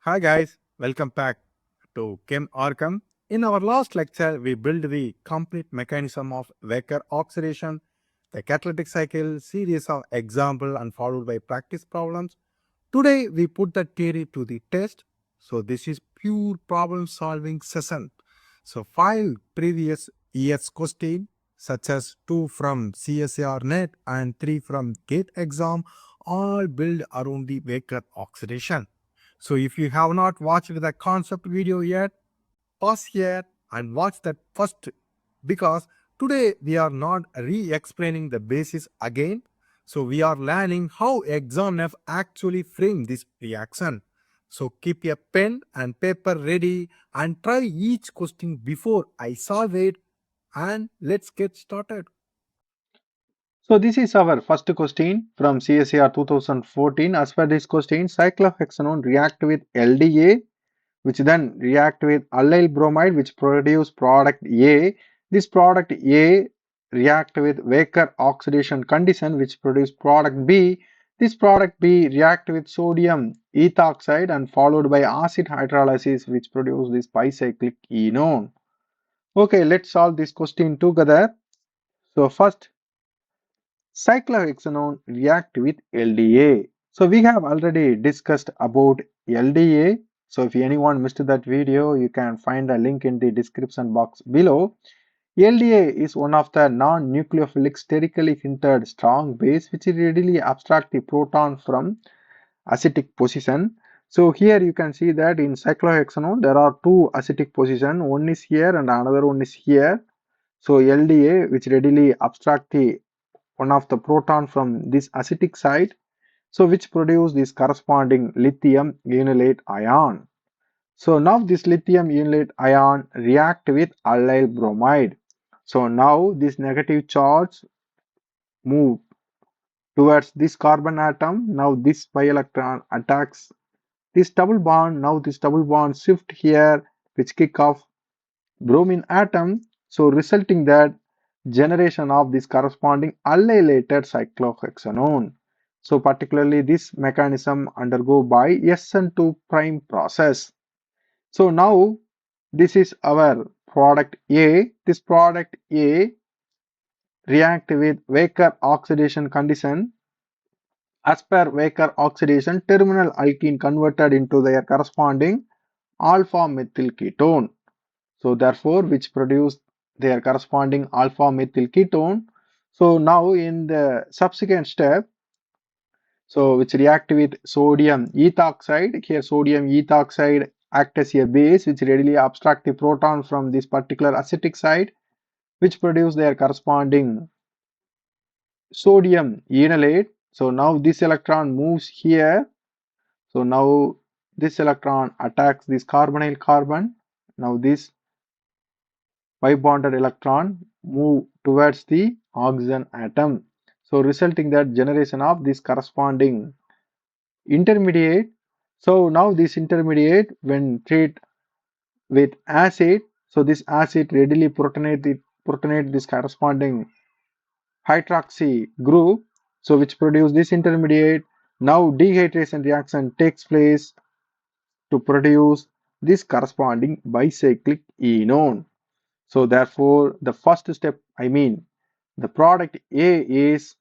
Hi guys, welcome back to ChemOrgChem. In our last lecture, we built the complete mechanism of Wacker oxidation, the catalytic cycle, series of example and followed by practice problems. Today, we put the theory to the test. So this is pure problem solving session. So 5 previous years question such as 2 from CSIR-NET and 3 from GATE exam all built around the Wacker oxidation. So if you have not watched the concept video yet, pause here and watch that first because today we are not re-explaining the basis again. So we are learning how examiner actually frame this reaction. So keep a pen and paper ready and try each question before I solve it and let's get started. So this is our first question from CSIR 2014. As per this question, cyclohexanone react with LDA, which then react with allyl bromide, which produce product A. This product A react with Wacker oxidation condition, which produce product B. This product B react with sodium ethoxide and followed by acid hydrolysis, which produce this bicyclic enone. Okay, let's solve this question together. So first, cyclohexanone react with LDA. So we have already discussed about LDA. So if anyone missed that video, you can find a link in the description box below. LDA is one of the non-nucleophilic sterically hindered strong base which readily abstract the proton from acidic position. So here you can see that in cyclohexanone there are two acidic position. One is here and another one is here. So LDA which readily abstract the one of the proton from this acidic side, so which produce this corresponding lithium unilate ion. So now this lithium unilate ion react with allyl bromide. So now this negative charge move towards this carbon atom. Now this pi electron attacks this double bond. Now this double bond shift here, which kick off bromine atom. So resulting that generation of this corresponding allylated cyclohexanone. So particularly this mechanism undergo by SN2 prime process. So now this is our product A. This product A react with Wacker oxidation condition. As per Wacker oxidation, terminal alkene converted into their corresponding alpha methyl ketone. So therefore, which produce their corresponding alpha methyl ketone. So now in the subsequent step, so which react with sodium ethoxide. Here sodium ethoxide act as a base which readily abstract the proton from this particular acidic side, which produce their corresponding sodium enolate. So now this electron moves here. So now this electron attacks this carbonyl carbon. Now this pi bonded electron move towards the oxygen atom. So resulting that generation of this corresponding intermediate. So now this intermediate when treated with acid, so this acid readily protonate this corresponding hydroxy group, so which produce this intermediate. Now dehydration reaction takes place to produce this corresponding bicyclic enone. So therefore the first step, I mean the product A is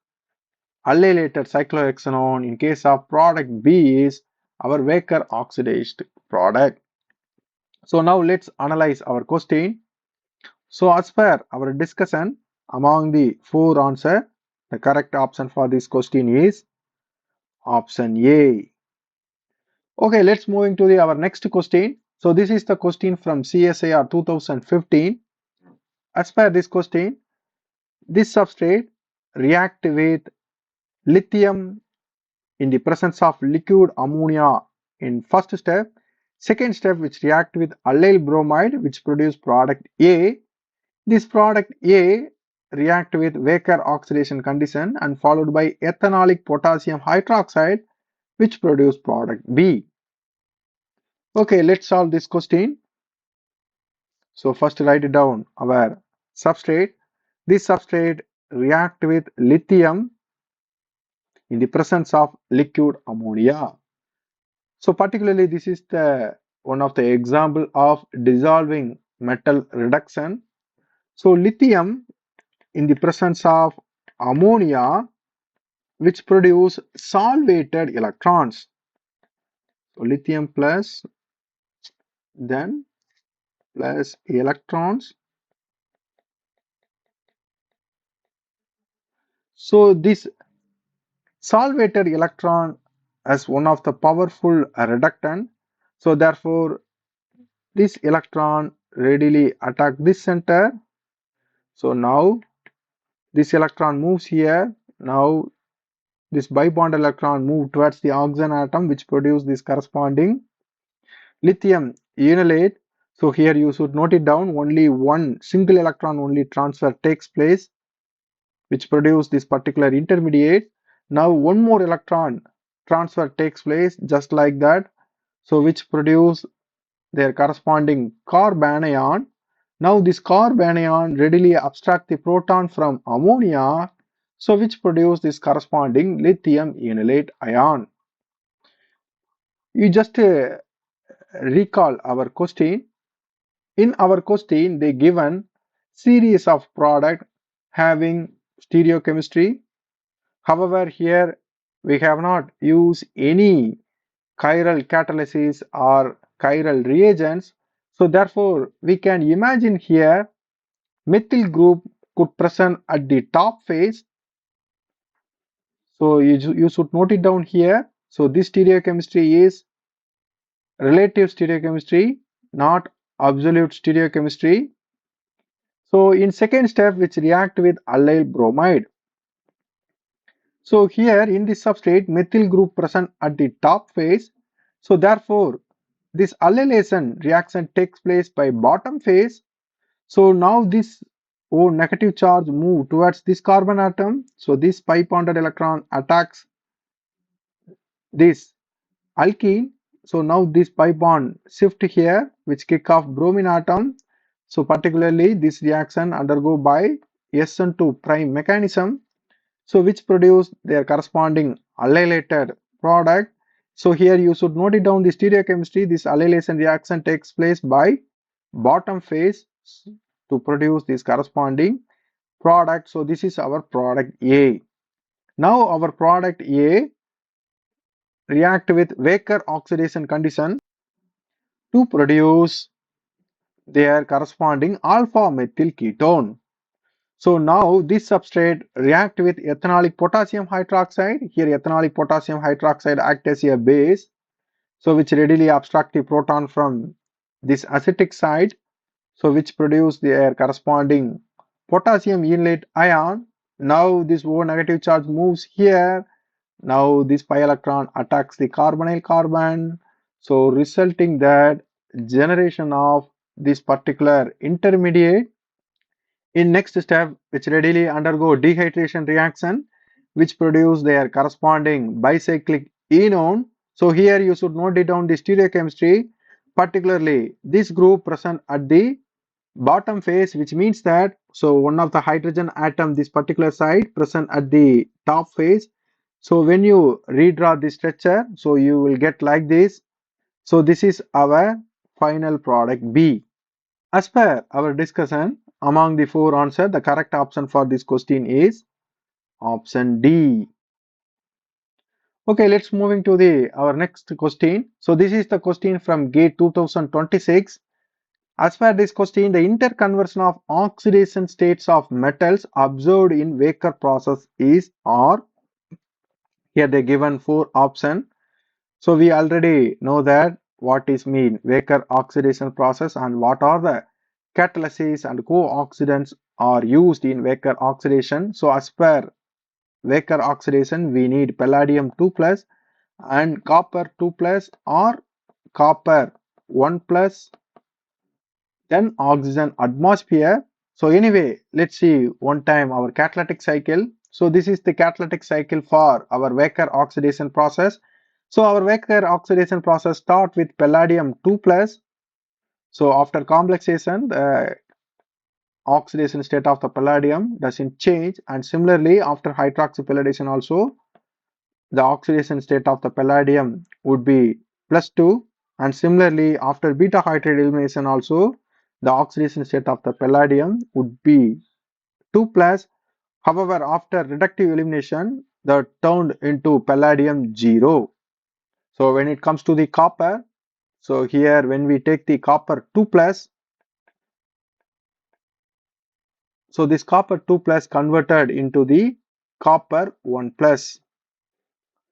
allylated cyclohexanone. In case of product B is our Wacker oxidized product. So now let's analyze our question. So as per our discussion among the four answer, the correct option for this question is option A. Okay, let's moving to our next question. So this is the question from CSIR 2015. As per this question, this substrate react with lithium in the presence of liquid ammonia in first step. Second step, which react with allyl bromide, which produce product A. This product A react with Wacker oxidation condition and followed by ethanolic potassium hydroxide, which produce product B. Okay, let's solve this question. So first write it down our substrate. This substrate react with lithium in the presence of liquid ammonia. So particularly this is the one of the example of dissolving metal reduction. So lithium in the presence of ammonia which produce solvated electrons. So lithium plus then plus electrons. So this solvated electron as one of the powerful reductant. So therefore this electron readily attack this center. So now this electron moves here. Now this bipond electron move towards the oxygen atom which produce this corresponding lithium enolate. So here you should note it down, only one single electron only transfer takes place which produce this particular intermediate. Now one more electron transfer takes place just like that, so which produce their corresponding carbanion. Now this carbanion readily abstract the proton from ammonia, so which produce this corresponding lithium enolate ion. You just recall our question. In our question, they given series of product having stereochemistry. However, here we have not used any chiral catalysis or chiral reagents. So therefore, we can imagine here methyl group could present at the top phase. So you should note it down here. So this stereochemistry is relative stereochemistry, not absolute stereochemistry. So in second step, which react with allyl bromide. So here in this substrate, methyl group present at the top phase. So therefore, this allylation reaction takes place by bottom phase. So now this O negative charge move towards this carbon atom. So this pi bonded electron attacks this alkene. So now this pi bond shift here, which kick off bromine atom. So particularly this reaction undergo by SN2 prime mechanism. So which produce their corresponding allylated product. So here you should note it down the stereochemistry. This allylation reaction takes place by bottom phase to produce this corresponding product. So this is our product A. Now our product A react with Wacker oxidation condition to produce their corresponding alpha methyl ketone. So now this substrate react with ethanolic potassium hydroxide. Here ethanolic potassium hydroxide act as a base, so which readily abstract the proton from this acidic side, so which produce their corresponding potassium inlet ion. Now this O negative charge moves here. Now this pi electron attacks the carbonyl carbon, so resulting that generation of this particular intermediate. In next step, which readily undergo dehydration reaction, which produce their corresponding bicyclic enone. So here you should note it down the stereochemistry, particularly this group present at the bottom phase, which means that so one of the hydrogen atom this particular side present at the top phase. So when you redraw this structure, so you will get like this. So this is our final product B. As per our discussion, among the four answers, the correct option for this question is option D. Okay, let's moving to the our next question. So this is the question from GATE 2026. As per this question, the interconversion of oxidation states of metals observed in Wacker process is or. Here they given four options. So we already know that what is mean Wacker oxidation process and what are the catalysis and co-oxidants are used in Wacker oxidation. So as per Wacker oxidation, we need palladium 2 plus and copper 2 plus or copper 1 plus, then oxygen atmosphere. So anyway, let's see one time our catalytic cycle. So this is the catalytic cycle for our Wacker oxidation process. So our Wacker oxidation process start with palladium 2 plus. So after complexation, the oxidation state of the palladium doesn't change, and similarly after hydroxypalladation also the oxidation state of the palladium would be plus 2, and similarly after beta hydride elimination also the oxidation state of the palladium would be 2 plus. However, after reductive elimination that turned into palladium 0. So when it comes to the copper, so here when we take the copper 2 plus, so this copper 2 plus converted into the copper 1 plus.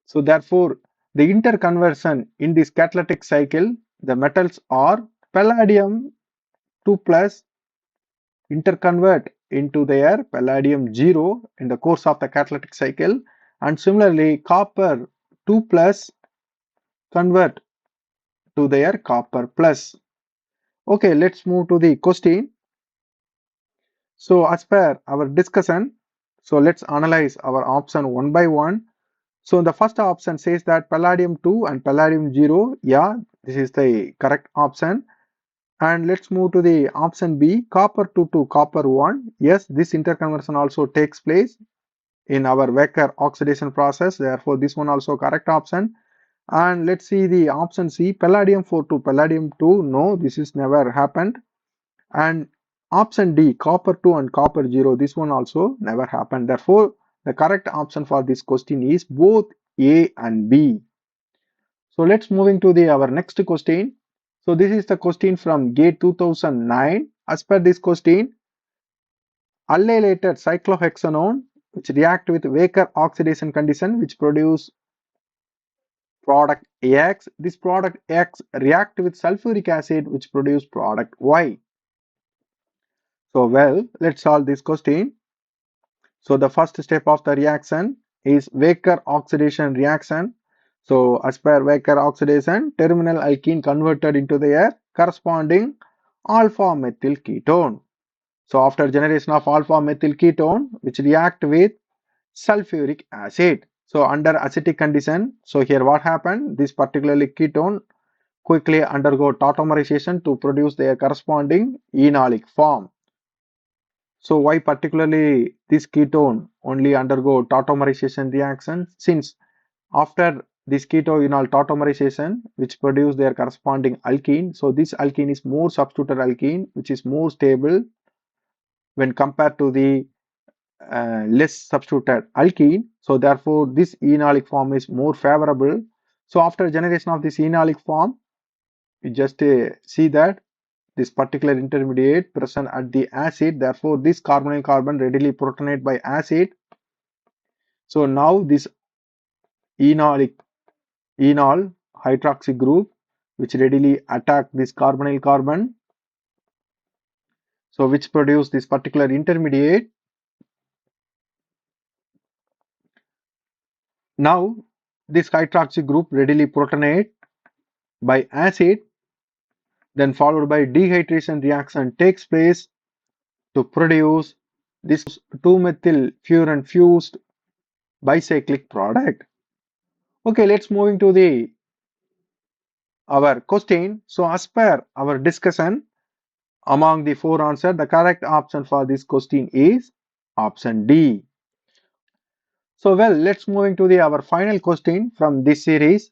So therefore, the interconversion in this catalytic cycle, the metals are palladium 2 plus interconvert into their palladium 0 in the course of the catalytic cycle, and similarly copper 2 plus convert to their copper plus. Okay, let's move to the question. So as per our discussion, so let's analyze our option one by one. So the first option says that palladium 2 and palladium 0, yeah, this is the correct option. And let's move to the option B, copper 2 to copper 1. Yes, this interconversion also takes place in our Wacker oxidation process. Therefore, this one also correct option. And let's see the option C, palladium 4 to palladium 2. No, this is never happened. And option D, copper 2 and copper 0. This one also never happened. Therefore, the correct option for this question is both A and B. So let's moving to the our next question. So this is the question from GATE 2009. As per this question, allylated cyclohexanone which react with Wacker oxidation condition which produce product X. This product X react with sulfuric acid which produce product Y. So well, let's solve this question. So the first step of the reaction is Wacker oxidation reaction. So as per Wacker oxidation, terminal alkene converted into their corresponding alpha methyl ketone. So after generation of alpha methyl ketone which react with sulfuric acid. So under acidic condition, so here what happened? This particularly ketone quickly undergo tautomerization to produce their corresponding enolic form. So why particularly this ketone only undergo tautomerization reaction? Since after this ketoenol tautomerization which produce their corresponding alkene, so this alkene is more substituted alkene which is more stable when compared to the less substituted alkene. So therefore this enolic form is more favorable. So after generation of this enolic form, you just see that this particular intermediate present at the acid, therefore this carbonyl carbon readily protonate by acid. So now this enol hydroxy group which readily attack this carbonyl carbon, so which produce this particular intermediate. Now this hydroxy group readily protonate by acid, then followed by dehydration reaction takes place to produce this 2-methyl furan fused bicyclic product. Okay, let's moving to the our question. So as per our discussion among the four answers, the correct option for this question is option D. So well, let's moving to the our final question from this series.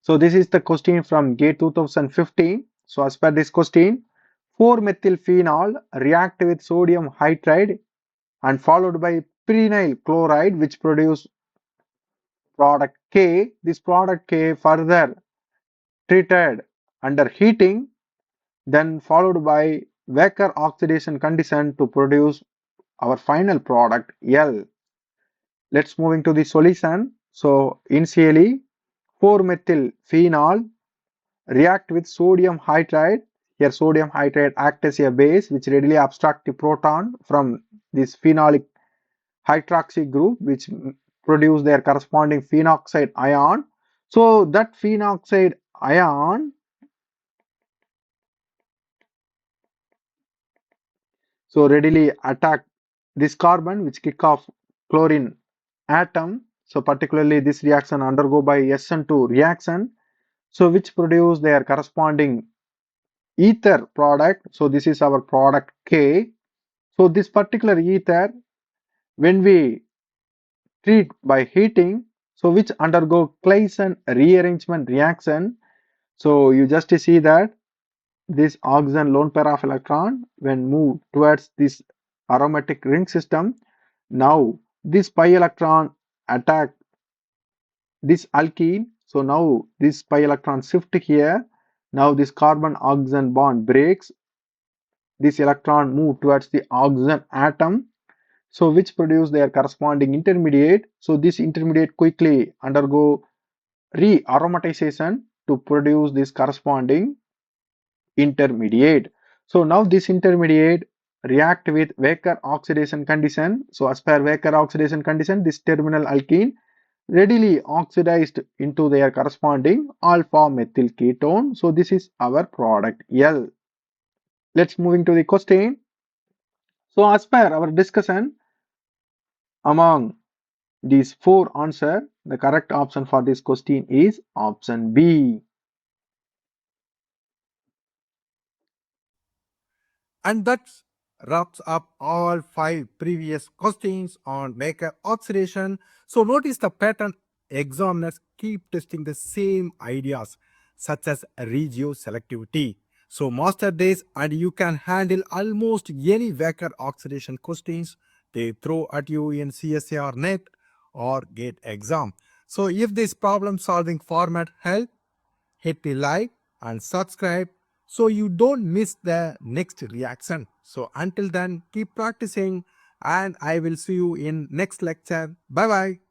So this is the question from GATE 2015. So as per this question, 4-methylphenol react with sodium hydride and followed by prenyl chloride which produce product K. This product K further treated under heating, then followed by Wacker oxidation condition to produce our final product L. Let's moving to the solution. So initially 4-methylphenol react with sodium hydride. Here sodium hydride acts as a base which readily abstract the proton from this phenolic hydroxy group which produce their corresponding phenoxide ion. So that phenoxide ion so readily attack this carbon which kick off chlorine atom. So particularly this reaction undergo by SN2 reaction, so which produce their corresponding ether product. So this is our product K. So this particular ether when we treat by heating, so which undergo Claisen rearrangement reaction, So you just see that this oxygen lone pair of electron when moved towards this aromatic ring system, now this pi electron attack this alkene. So now this pi electron shift here. Now this carbon oxygen bond breaks. This electron move towards the oxygen atom. So which produce their corresponding intermediate. So this intermediate quickly undergo re-aromatization to produce this corresponding intermediate. So now this intermediate react with Wacker oxidation condition. So as per Wacker oxidation condition, this terminal alkene readily oxidized into their corresponding alpha methyl ketone. So this is our product L. Let's moving to the question. So as per our discussion, among these four answer, the correct option for this question is option B. And that wraps up all 5 previous questions on Wacker oxidation. So notice the pattern. Examiners keep testing the same ideas such as regioselectivity. So master this and you can handle almost any Wacker oxidation questions they throw at you in CSIR-NET or GATE exam. So if this problem solving format helped, hit the like and subscribe so you don't miss the next reaction. So until then, keep practicing and I will see you in next lecture. Bye bye.